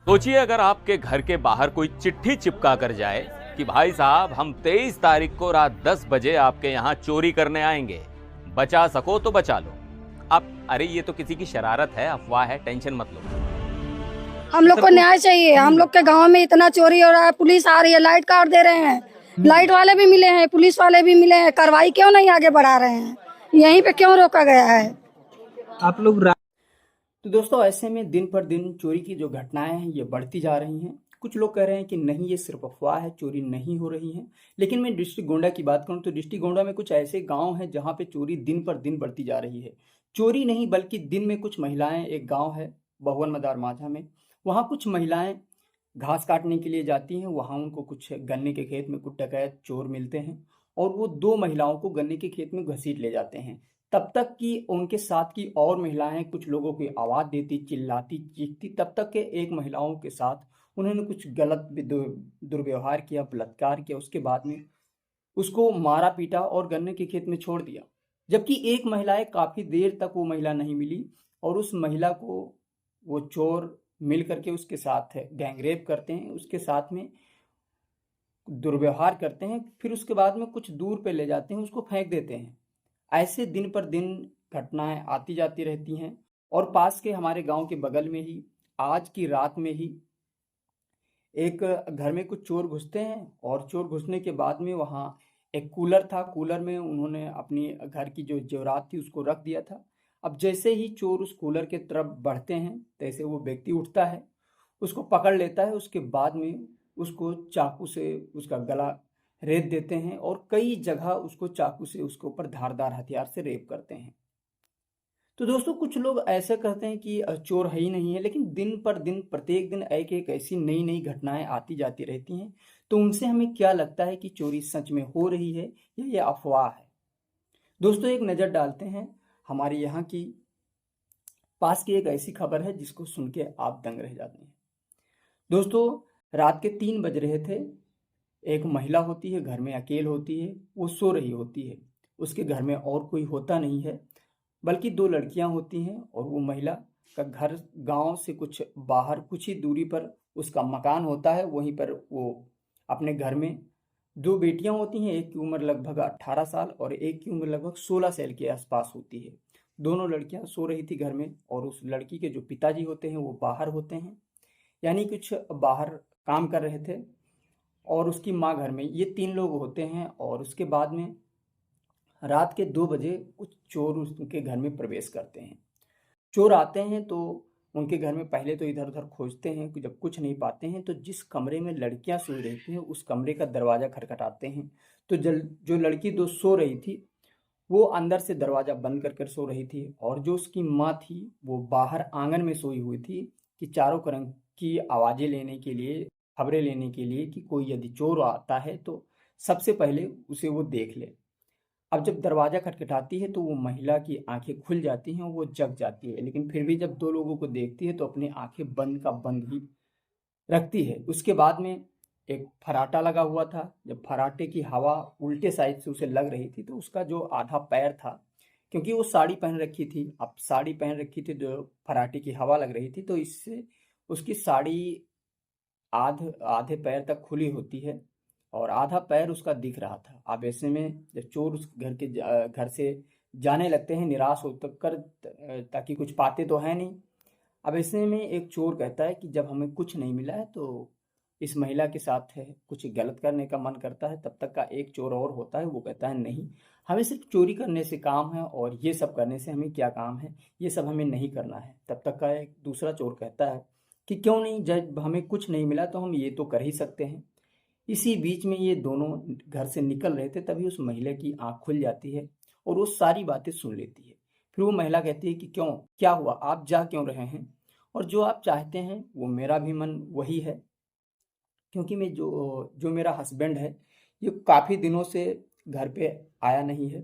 सोचिए अगर आपके घर के बाहर कोई चिट्ठी चिपका कर जाए कि भाई साहब हम 23 तारीख को रात 10 बजे आपके यहाँ चोरी करने आएंगे, बचा सको तो बचा लो। अब अरे ये तो किसी की शरारत है, अफवाह है, टेंशन मत लो। हम लोग को न्याय चाहिए। हम लोग के गांव में इतना चोरी हो रहा है, पुलिस आ रही है, लाइट काट दे रहे हैं, लाइट वाले भी मिले हैं, पुलिस वाले भी मिले हैं, कार्रवाई क्यों नहीं आगे बढ़ा रहे हैं? यहीं पे क्यों रोका गया है? आप लोग तो दोस्तों ऐसे में दिन पर दिन चोरी की जो घटनाएं हैं ये बढ़ती जा रही हैं। कुछ लोग कह रहे हैं कि नहीं ये सिर्फ अफवाह है, चोरी नहीं हो रही है। लेकिन मैं डिस्ट्रिक्ट गोंडा की बात करूं तो डिस्ट्रिक्ट गोंडा में कुछ ऐसे गांव हैं जहां पे चोरी दिन पर दिन बढ़ती जा रही है। चोरी नहीं बल्कि दिन में कुछ महिलाएं, एक गाँव है बहुवन मदार माझा में, वहाँ कुछ महिलाएं घास काटने के लिए जाती हैं। वहाँ उनको कुछ गन्ने के खेत में कुछ डकैत चोर मिलते हैं और वो दो महिलाओं को गन्ने के खेत में घसीट ले जाते हैं। तब तक कि उनके साथ की और महिलाएं कुछ लोगों की आवाज़ देती, चिल्लाती, चीखती, तब तक के एक महिलाओं के साथ उन्होंने कुछ गलत दुर्व्यवहार किया, बलात्कार किया। उसके बाद में उसको मारा पीटा और गन्ने के खेत में छोड़ दिया। जबकि एक महिला काफ़ी देर तक वो महिला नहीं मिली और उस महिला को वो चोर मिल करके उसके साथ गैंगरेप करते हैं, उसके साथ में दुर्व्यवहार करते हैं, फिर उसके बाद में कुछ दूर पे ले जाते हैं, उसको फेंक देते हैं। ऐसे दिन पर दिन घटनाएं आती जाती रहती हैं। और पास के हमारे गांव के बगल में ही आज की रात में ही एक घर में कुछ चोर घुसते हैं और चोर घुसने के बाद में वहाँ एक कूलर था, कूलर में उन्होंने अपनी घर की जो जेवरात थी उसको रख दिया था। अब जैसे ही चोर उस कूलर के तरफ बढ़ते हैं तैसे वो व्यक्ति उठता है, उसको पकड़ लेता है, उसके बाद में उसको चाकू से उसका गला रेत देते हैं और कई जगह उसको चाकू से उसके ऊपर धारदार हथियार से रेप करते हैं। तो दोस्तों कुछ लोग ऐसा कहते हैं कि चोर है ही नहीं है, लेकिन दिन पर दिन प्रत्येक दिन एक एक ऐसी नई नई घटनाएं आती जाती रहती हैं। तो उनसे हमें क्या लगता है कि चोरी सच में हो रही है या ये अफवाह है? दोस्तों एक नज़र डालते हैं हमारे यहाँ की पास की एक ऐसी खबर है जिसको सुन के आप दंग रह जाते हैं। दोस्तों रात के 3 बज रहे थे। एक महिला होती है, घर में अकेले होती है, वो सो रही होती है। उसके घर में और कोई होता नहीं है, बल्कि 2 लड़कियां होती हैं और वो महिला का घर गांव से कुछ बाहर कुछ ही दूरी पर उसका मकान होता है। वहीं पर वो अपने घर में 2 बेटियां होती हैं, एक की उम्र लगभग 18 साल और एक की उम्र लगभग 16 साल के आसपास होती है। दोनों लड़कियां सो रही थी घर में और उस लड़की के जो पिताजी होते हैं वो बाहर होते हैं, यानी कुछ बाहर काम कर रहे थे, और उसकी माँ घर में। ये 3 लोग होते हैं और उसके बाद में रात के 2 बजे कुछ चोर उनके घर में प्रवेश करते हैं। चोर आते हैं तो उनके घर में पहले तो इधर उधर खोजते हैं कि जब कुछ नहीं पाते हैं तो जिस कमरे में लड़कियां सो रही थी उस कमरे का दरवाज़ा खटखटाते हैं। तो जो लड़की दो सो रही थी वो अंदर से दरवाज़ा बंद कर कर सो रही थी और जो उसकी माँ थी वो बाहर आंगन में सोई हुई थी कि चारों तरफ की आवाज़ें लेने के लिए, खबरें लेने के लिए कि कोई यदि चोर आता है तो सबसे पहले उसे वो देख ले। अब जब दरवाज़ा खटखटाती है तो वो महिला की आंखें खुल जाती हैं, वो जग जाती है, लेकिन फिर भी जब 2 लोगों को देखती है तो अपनी आंखें बंद का बंद ही रखती है। उसके बाद में एक फर्राटा लगा हुआ था। जब फर्राटे की हवा उल्टे साइड से उसे लग रही थी तो उसका जो आधा पैर था, क्योंकि वो साड़ी पहन रखी थी, अब साड़ी पहन रखी थी, जो फर्राटे की हवा लग रही थी तो इससे उसकी साड़ी आधे पैर तक खुली होती है और आधा पैर उसका दिख रहा था। अब ऐसे में जब चोर उस घर से जाने लगते हैं निराश हो तक कर, ताकि कुछ पाते तो है नहीं। अब ऐसे में एक चोर कहता है कि जब हमें कुछ नहीं मिला है तो इस महिला के साथ है कुछ गलत करने का मन करता है। तब तक का एक चोर और होता है, वो कहता है नहीं, हमें सिर्फ चोरी करने से काम है और ये सब करने से हमें क्या काम है, ये सब हमें नहीं करना है। तब तक का एक दूसरा चोर कहता है कि क्यों नहीं, जब हमें कुछ नहीं मिला तो हम ये तो कर ही सकते हैं। इसी बीच में ये दोनों घर से निकल रहे थे, तभी उस महिला की आंख खुल जाती है और वो सारी बातें सुन लेती है। फिर वो महिला कहती है कि क्यों, क्या हुआ, आप जा क्यों रहे हैं, और जो आप चाहते हैं वो मेरा भी मन वही है, क्योंकि मैं जो जो मेरा हस्बैंड है ये काफ़ी दिनों से घर पे आया नहीं है।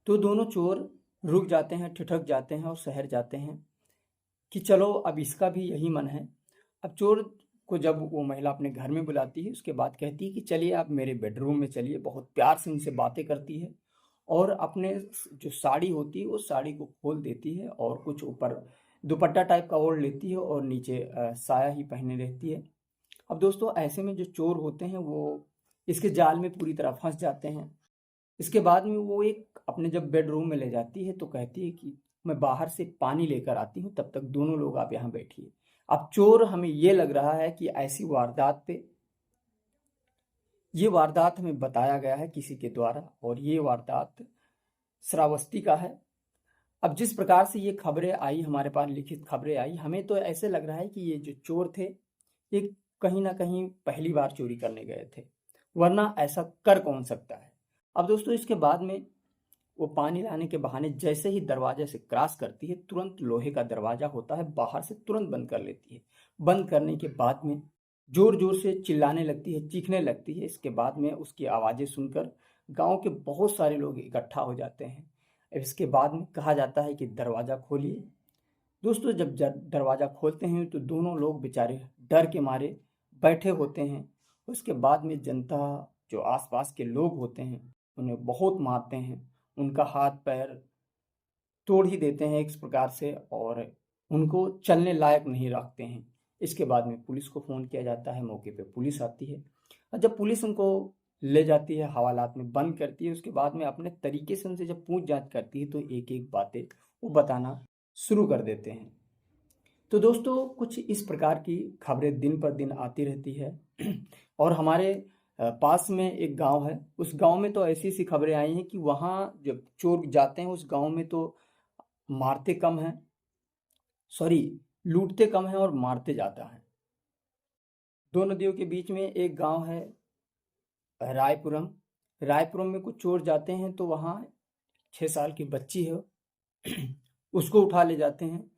तो दोनों चोर रुक जाते हैं, ठिठक जाते हैं और शहर जाते हैं कि चलो अब इसका भी यही मन है। अब चोर को जब वो महिला अपने घर में बुलाती है उसके बाद कहती है कि चलिए आप मेरे बेडरूम में चलिए, बहुत प्यार से उनसे बातें करती है और अपने जो साड़ी होती है वो साड़ी को खोल देती है और कुछ ऊपर दुपट्टा टाइप का ओढ़ लेती है और नीचे साया ही पहने रहती है। अब दोस्तों ऐसे में जो चोर होते हैं वो इसके जाल में पूरी तरह फंस जाते हैं। इसके बाद में वो एक अपने जब बेडरूम में ले जाती है तो कहती है कि मैं बाहर से पानी लेकर आती हूँ, तब तक दोनों लोग आप यहाँ बैठिए। अब चोर, हमें ये लग रहा है कि ऐसी वारदात पे ये वारदात हमें बताया गया है किसी के द्वारा, और ये वारदात श्रावस्ती का है। अब जिस प्रकार से ये खबरें आई, हमारे पास लिखित खबरें आई, हमें तो ऐसे लग रहा है कि ये जो चोर थे ये कहीं ना कहीं पहली बार चोरी करने गए थे, वरना ऐसा कर कौन सकता है। अब दोस्तों इसके बाद में वो पानी लाने के बहाने जैसे ही दरवाजे से क्रॉस करती है, तुरंत लोहे का दरवाजा होता है, बाहर से तुरंत बंद कर लेती है। बंद करने के बाद में जोर जोर से चिल्लाने लगती है, चीखने लगती है। इसके बाद में उसकी आवाज़ें सुनकर गांव के बहुत सारे लोग इकट्ठा हो जाते हैं। इसके बाद में कहा जाता है कि दरवाज़ा खोलिए। दोस्तों जब दरवाज़ा खोलते हैं तो दोनों लोग बेचारे डर के मारे बैठे होते हैं। उसके बाद में जनता, जो आसपास के लोग होते हैं, उन्हें बहुत मारते हैं, उनका हाथ पैर तोड़ ही देते हैं इस प्रकार से, और उनको चलने लायक नहीं रखते हैं। इसके बाद में पुलिस को फ़ोन किया जाता है, मौके पे पुलिस आती है, और जब पुलिस उनको ले जाती है, हवालात में बंद करती है, उसके बाद में अपने तरीके से उनसे जब पूछ जांच करती है तो एक एक बातें वो बताना शुरू कर देते हैं। तो दोस्तों कुछ इस प्रकार की खबरें दिन पर दिन आती रहती है। और हमारे पास में एक गांव है, उस गांव में तो ऐसी सी खबरें आई हैं कि वहाँ जब चोर जाते हैं उस गांव में तो मारते कम हैं, सॉरी लूटते कम हैं और मारते ज़्यादा हैं। दो नदियों के बीच में एक गांव है रायपुरम। रायपुरम में कुछ चोर जाते हैं तो वहाँ 6 साल की बच्ची है, उसको उठा ले जाते हैं।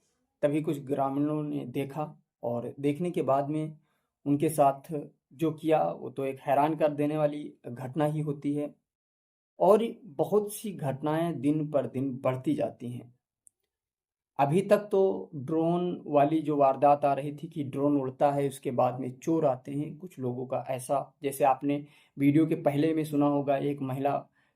तभी कुछ ग्रामीणों ने देखा, और देखने के बाद में उनके साथ जो किया वो तो एक हैरान कर देने वाली घटना ही होती है। और बहुत सी घटनाएं दिन पर दिन बढ़ती जाती हैं। अभी तक तो ड्रोन वाली जो वारदात आ रही थी कि ड्रोन उड़ता है, उसके बाद में चोर आते हैं। कुछ लोगों का ऐसा, जैसे आपने वीडियो के पहले में सुना होगा, एक महिला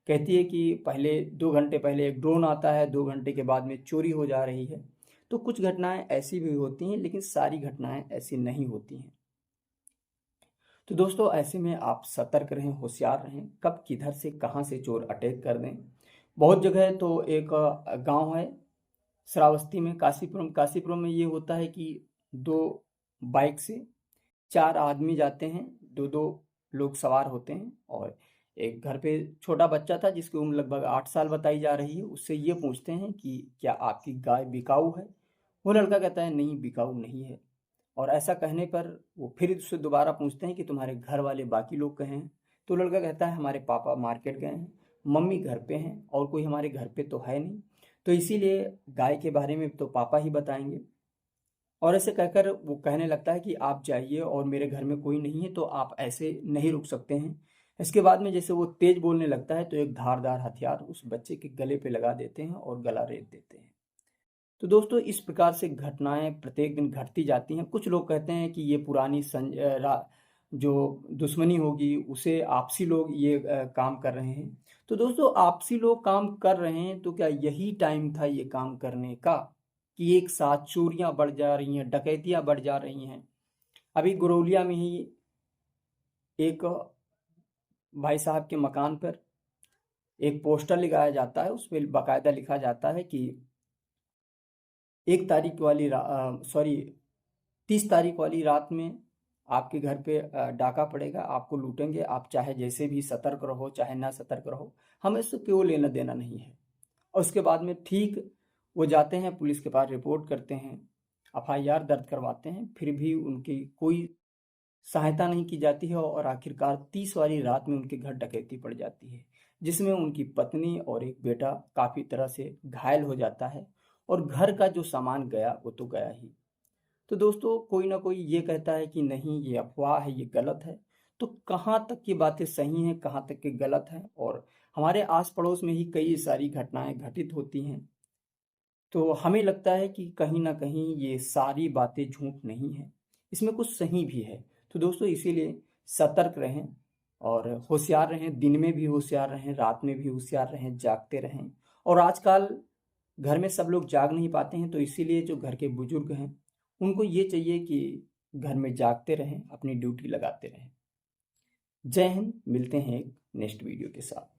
कहती है कि पहले 2 घंटे पहले एक ड्रोन आता है, 2 घंटे के बाद में चोरी हो जा रही है। तो कुछ घटनाएं ऐसी भी होती हैं, लेकिन सारी घटनाएं ऐसी नहीं होती हैं। तो दोस्तों ऐसे में आप सतर्क रहें, होशियार रहें, कब किधर से कहाँ से चोर अटैक कर दें। बहुत जगह तो एक गांव है श्रावस्ती में, काशीपुरम में ये होता है कि 2 बाइक से 4 आदमी जाते हैं, 2-2 लोग सवार होते हैं, और एक घर पे छोटा बच्चा था जिसकी उम्र लगभग 8 साल बताई जा रही है। उससे ये पूछते हैं कि क्या आपकी गाय बिकाऊ है। वो लड़का कहता है नहीं, बिकाऊ नहीं है। और ऐसा कहने पर वो फिर उससे दोबारा पूछते हैं कि तुम्हारे घर वाले बाकी लोग कहे हैं। तो लड़का कहता है हमारे पापा मार्केट गए हैं, मम्मी घर पे हैं, और कोई हमारे घर पे तो है नहीं, तो इसीलिए गाय के बारे में तो पापा ही बताएंगे। और ऐसे कहकर वो कहने लगता है कि आप जाइए और मेरे घर में कोई नहीं है, तो आप ऐसे नहीं रुक सकते हैं। इसके बाद में जैसे वो तेज बोलने लगता है तो एक धारदार हथियार उस बच्चे के गले पे लगा देते हैं और गला रेत देते हैं। तो दोस्तों इस प्रकार से घटनाएं प्रत्येक दिन घटती जाती हैं। कुछ लोग कहते हैं कि ये पुरानी जो दुश्मनी होगी उसे आपसी लोग ये काम कर रहे हैं। तो दोस्तों आपसी लोग काम कर रहे हैं तो क्या यही टाइम था ये काम करने का, कि एक साथ चोरियां बढ़ जा रही हैं, डकैतियां बढ़ जा रही हैं। अभी गुरौलिया में ही एक भाई साहब के मकान पर एक पोस्टर लगाया जाता है, उस पर बाकायदा लिखा जाता है कि 30 तारीख वाली रात में आपके घर पे डाका पड़ेगा, आपको लूटेंगे, आप चाहे जैसे भी सतर्क रहो चाहे ना सतर्क रहो, हमें इससे क्यों लेना देना नहीं है। और उसके बाद में ठीक वो जाते हैं पुलिस के पास, रिपोर्ट करते हैं, FIR दर्ज करवाते हैं, फिर भी उनकी कोई सहायता नहीं की जाती है। और आखिरकार 30 वाली रात में उनके घर डकैती पड़ जाती है, जिसमें उनकी पत्नी और एक बेटा काफ़ी तरह से घायल हो जाता है, और घर का जो सामान गया वो तो गया ही। तो दोस्तों कोई ना कोई ये कहता है कि नहीं ये अफवाह है, ये गलत है। तो कहाँ तक की बातें सही हैं, कहाँ तक की गलत हैं। और हमारे आस पड़ोस में ही कई सारी घटनाएं घटित होती हैं, तो हमें लगता है कि कहीं ना कहीं ये सारी बातें झूठ नहीं है, इसमें कुछ सही भी है। तो दोस्तों इसीलिए सतर्क रहें और होशियार रहें, दिन में भी होशियार रहें, रात में भी होशियार रहें, जागते रहें। और आजकल घर में सब लोग जाग नहीं पाते हैं, तो इसीलिए जो घर के बुजुर्ग हैं उनको ये चाहिए कि घर में जागते रहें, अपनी ड्यूटी लगाते रहें। जय हिंद, मिलते हैं एक नेक्स्ट वीडियो के साथ।